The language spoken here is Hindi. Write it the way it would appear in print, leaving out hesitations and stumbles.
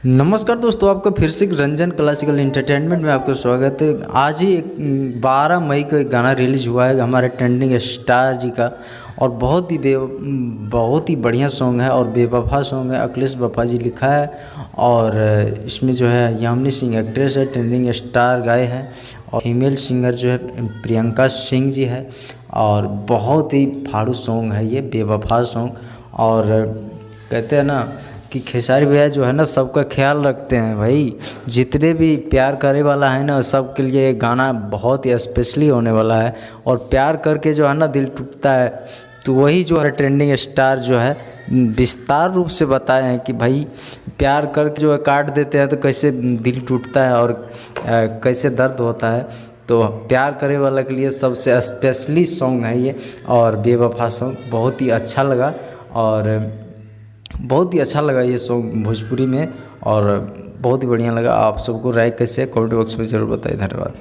नमस्कार दोस्तों, आपका फिर से रंजन क्लासिकल एंटरटेनमेंट में आपका स्वागत है। आज ही 12 मई को एक गाना रिलीज हुआ है हमारे ट्रेंडिंग स्टार जी का, और बहुत ही बढ़िया सॉन्ग है और बेवफा सॉन्ग है। अखिलेश वफा जी लिखा है और इसमें जो है यामिनी सिंह एक्ट्रेस है, ट्रेंडिंग स्टार गाए हैं, और फीमेल सिंगर जो है प्रियंका सिंह जी है। और बहुत ही फाड़ू सॉन्ग है ये बेवफा सॉन्ग। और कहते हैं ना कि खेसारी भैया जो है ना सबका ख्याल रखते हैं भाई। जितने भी प्यार करे वाला है ना सब के लिए गाना बहुत ही स्पेशली होने वाला है। और प्यार करके जो है ना दिल टूटता है, तो वही जो है ट्रेंडिंग स्टार जो है विस्तार रूप से बताए हैं कि भाई प्यार करके जो है काट देते हैं तो कैसे दिल टूटता है और कैसे दर्द होता है। तो प्यार करे वाला के लिए सबसे स्पेशली सॉन्ग है ये। और बेवफा सॉन्ग बहुत ही अच्छा लगा, और बहुत ही अच्छा लगा ये सॉन्ग भोजपुरी में, और बहुत ही बढ़िया लगा। आप सबको राय कैसे कमेंट बॉक्स में ज़रूर बताइए। धन्यवाद।